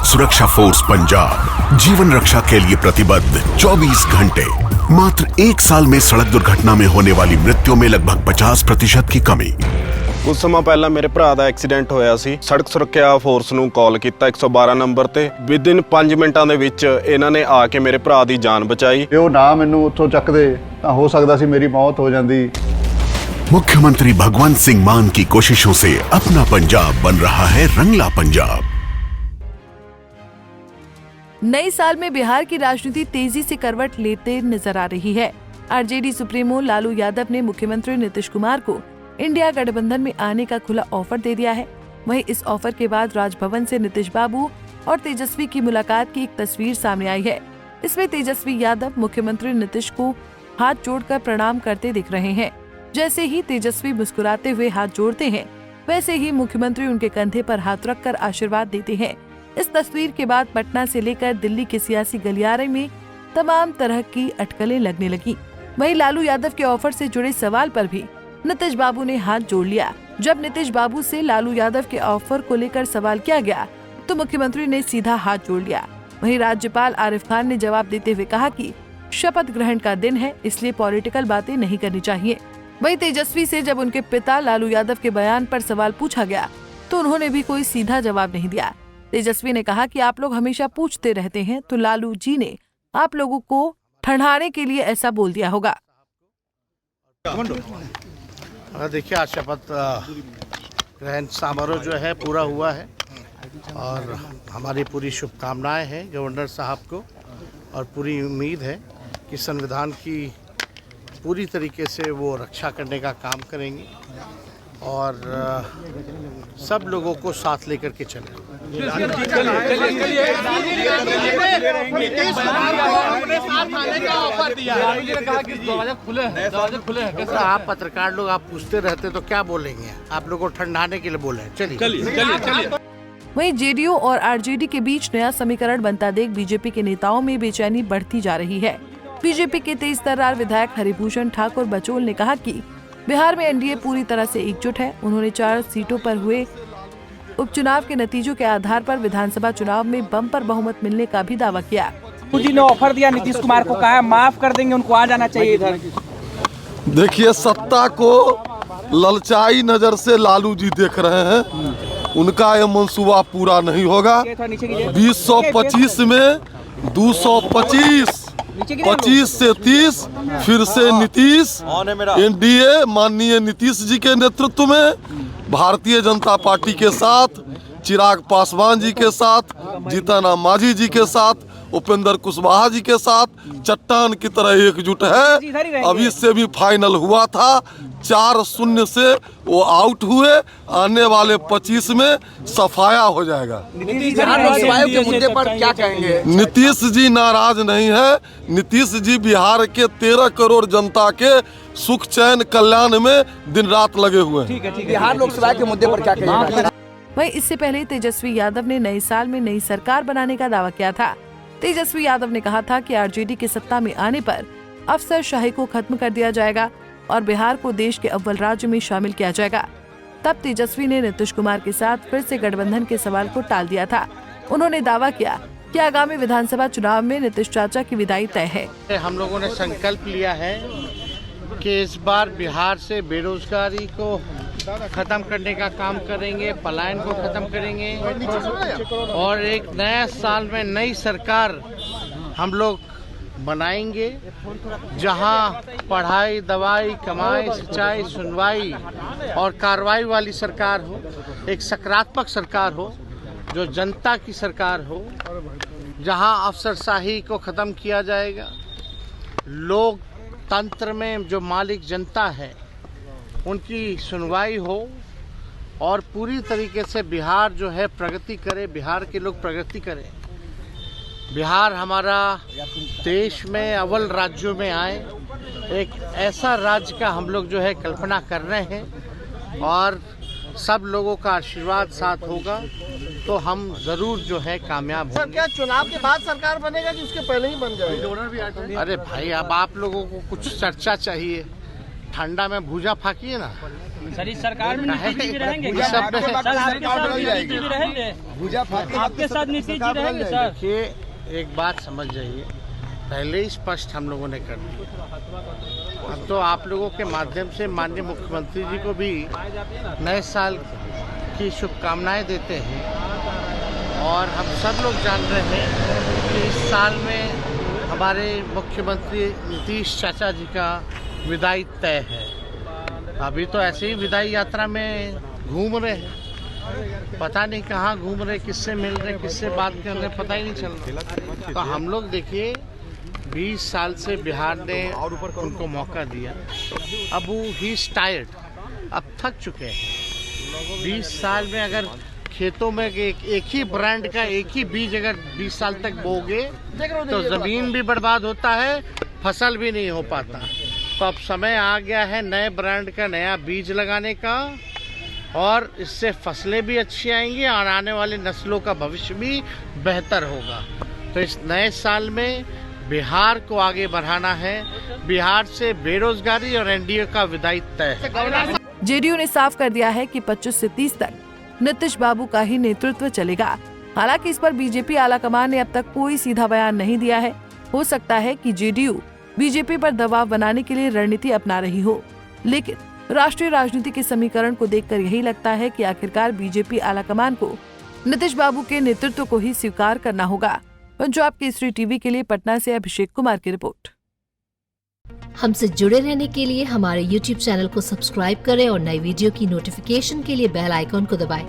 सड़क सुरक्षा फोर्स पंजाब जीवन रक्षा के लिए प्रतिबद्ध 24 घंटे। मात्र 1 साल में सड़क दुर्घटना में होने वाली मृत्यु में लगभग 50% की कमी। कुछ समय पहला मेरे भरा ਦਾ ਐਕਸੀਡੈਂਟ ਹੋਇਆ ਸੀ। ਸੜਕ ਸੁਰੱਖਿਆ ਫੋਰਸ ਨੂੰ ਕਾਲ ਕੀਤਾ 112 ਨੰਬਰ ਤੇ। ਵਿਦਿਨ 5 ਮਿੰਟਾਂ ਦੇ ਵਿੱਚ ਇਹਨਾਂ ਨੇ ਆ ਕੇ ਮੇਰੇ ਭਰਾ ਦੀ ਜਾਨ ਬਚਾਈ। ਜੇ ਉਹ ਨਾ ਮੈਨੂੰ ਉੱਥੋਂ ਚੱਕਦੇ ਤਾਂ ਹੋ ਸਕਦਾ ਸੀ ਮੇਰੀ ਮੌਤ ਹੋ ਜਾਂਦੀ। मुख्यमंत्री भगवंत सिंह मान की कोशिशों से अपना पंजाब बन रहा है रंगला पंजाब। नए साल में बिहार की राजनीति तेजी से करवट लेते नजर आ रही है। आरजेडी सुप्रीमो लालू यादव ने मुख्यमंत्री नीतीश कुमार को इंडिया गठबंधन में आने का खुला ऑफर दे दिया है। वहीं इस ऑफर के बाद राजभवन से नीतीश बाबू और तेजस्वी की मुलाकात की एक तस्वीर सामने आई है। इसमें तेजस्वी यादव मुख्यमंत्री नीतीश को हाथ जोड़कर प्रणाम करते दिख रहे हैं। जैसे ही तेजस्वी मुस्कुराते हुए हाथ जोड़ते हैं, वैसे ही मुख्यमंत्री उनके कंधे पर हाथ रखकर आशीर्वाद देते हैं। इस तस्वीर के बाद पटना से लेकर दिल्ली के सियासी गलियारे में तमाम तरह की अटकलें लगने लगी। वहीं लालू यादव के ऑफर से जुड़े सवाल पर भी नीतीश बाबू ने हाथ जोड़ लिया। जब नीतीश बाबू से लालू यादव के ऑफर को लेकर सवाल किया गया तो मुख्यमंत्री ने सीधा हाथ जोड़ लिया। वहीं राज्यपाल आरिफ खान ने जवाब देते हुए कहा कि शपथ ग्रहण का दिन है, इसलिए पॉलिटिकल बातें नहीं करनी चाहिए। वहीं तेजस्वी से जब उनके पिता लालू यादव के बयान पर सवाल पूछा गया तो उन्होंने भी कोई सीधा जवाब नहीं दिया। तेजस्वी ने कहा कि आप लोग हमेशा पूछते रहते हैं, तो लालू जी ने आप लोगों को ठंडाने के लिए ऐसा बोल दिया होगा। देखिए, आज शपथ ग्रहण समारोह जो है पूरा हुआ है और हमारी पूरी शुभकामनाएं हैं गवर्नर साहब को और पूरी उम्मीद है कि संविधान की पूरी तरीके से वो रक्षा करने का काम करेंगे और सब लोगों को साथ लेकर के चलें। आप पत्रकार लोग आप पूछते रहते तो क्या बोलेंगे, आप लोगों को ठंडाने के लिए बोले। चलिए। वहीं जेडीयू और आरजेडी के बीच नया समीकरण बनता देख बीजेपी के नेताओं में बेचैनी बढ़ती जा रही है। बीजेपी के तेज तर्रार विधायक हरिभूषण ठाकुर बचौल ने कहा कि बिहार में एनडीए पूरी तरह से एकजुट है। उन्होंने 4 सीटों पर हुए उपचुनाव के नतीजों के आधार पर विधानसभा चुनाव में बम्पर बहुमत मिलने का भी दावा किया। जी ने ऑफर दिया, नीतीश कुमार को कहा माफ कर देंगे, उनको आ जाना चाहिए इधर। देखिए, सत्ता को ललचाई नजर से लालू जी देख रहे हैं, उनका ये मंसूबा पूरा नहीं होगा। 2025 में 225 25 से 30 फिर से नीतीश, एनडीए माननीय नीतीश जी के नेतृत्व में भारतीय जनता पार्टी के साथ, चिराग पासवान जी के साथ, जीतन राम मांझी जी के साथ, उपेंद्र कुशवाहा जी के साथ चट्टान की तरह एकजुट है। अभी से भी फाइनल हुआ था, 4-0 से वो आउट हुए। आने वाले 25 में सफाया हो जाएगा। के मुद्दे पर क्या कहेंगे? नीतीश जी नाराज नहीं है। नीतीश जी बिहार के 13 करोड़ जनता के सुख चैन कल्याण में दिन रात लगे हुए हैं। बिहार लोकसभा के मुद्दे पर क्या कहेंगे? वहीं इससे पहले तेजस्वी यादव ने नए साल में नई सरकार बनाने का दावा किया था। तेजस्वी यादव ने कहा था कि आरजेडी के सत्ता में आने पर अफसरशाही को खत्म कर दिया जाएगा और बिहार को देश के अव्वल राज्य में शामिल किया जाएगा। तब तेजस्वी ने नीतीश कुमार के साथ फिर से गठबंधन के सवाल को टाल दिया था। उन्होंने दावा किया कि आगामी विधानसभा चुनाव में नीतीश चाचा की विदाई तय है। हम लोगों ने संकल्प लिया है कि इस बार बिहार से बेरोजगारी को खत्म करने का काम करेंगे, पलायन को खत्म करेंगे और एक नया साल में नई सरकार हम लोग बनाएंगे जहां पढ़ाई, दवाई, कमाई, सिंचाई, सुनवाई और कार्रवाई वाली सरकार हो, एक सकारात्मक सरकार हो, जो जनता की सरकार हो, जहां अफसरशाही को ख़त्म किया जाएगा, लोकतंत्र में जो मालिक जनता है उनकी सुनवाई हो और पूरी तरीके से बिहार जो है प्रगति करे, बिहार के लोग प्रगति करें, बिहार हमारा देश में अव्वल राज्यों में आए, एक ऐसा राज्य का हम लोग जो है कल्पना कर रहे हैं और सब लोगों का आशीर्वाद साथ होगा तो हम जरूर जो है कामयाब होंगे। सर, क्या चुनाव के बाद सरकार बनेगा कि उसके पहले ही बन जाएगा? अरे भाई, अब आप लोगों को कुछ चर्चा चाहिए, ठंडा में भूजा फाकिए ना। सर इस सरकार में नीतीश जी भी रहेंगे ये सब में- सर आपके साथ नीतीश जी भी रहेंगे आपके साथ नीतीश जी रहेंगे सर। देखिए एक बात समझ जाइए, पहले ही स्पष्ट हम लोगों ने कर दिया। अब तो आप लोगों के माध्यम से माननीय मुख्यमंत्री जी को भी नए साल की शुभकामनाएं देते हैं। और हम सब लोग जान रहे हैं कि इस साल में हमारे मुख्यमंत्री नीतीश चाचा जी का विदाई तय है। अभी तो ऐसे ही विदाई यात्रा में घूम रहे हैं, पता नहीं कहाँ घूम रहे, किससे मिल रहे, किससे बात कर रहे, पता ही नहीं चल रहा। तो हम लोग देखिए 20 साल से बिहार ने उनको मौका दिया, अब वो ही टायर्ड, अब थक चुके हैं। 20 साल में अगर खेतों में एक ही ब्रांड का एक ही बीज अगर 20 साल तक बोगे तो ज़मीन भी बर्बाद होता है, फसल भी नहीं हो पाता। तो अब समय आ गया है नए ब्रांड का नया बीज लगाने का, और इससे फसलें भी अच्छी आएंगी और आने वाली नस्लों का भविष्य भी बेहतर होगा। तो इस नए साल में बिहार को आगे बढ़ाना है, बिहार से बेरोजगारी और एनडीए का विदाई तय है। जेडीयू ने साफ कर दिया है कि 25 से 30 तक नीतीश बाबू का ही नेतृत्व चलेगा। हालांकि इस पर बीजेपी आलाकमान ने अब तक कोई सीधा बयान नहीं दिया है। हो सकता है कि जेडीयू बीजेपी पर दबाव बनाने के लिए रणनीति अपना रही हो, लेकिन राष्ट्रीय राजनीति के समीकरण को देखकर यही लगता है कि आखिरकार बीजेपी आलाकमान को नीतीश बाबू के नेतृत्व को ही स्वीकार करना होगा। पंजाब केसरी टीवी के लिए पटना से अभिषेक कुमार की रिपोर्ट। हमसे जुड़े रहने के लिए हमारे YouTube चैनल को सब्सक्राइब करें और नई वीडियो की नोटिफिकेशन के लिए बेल आइकॉन को दबाएं।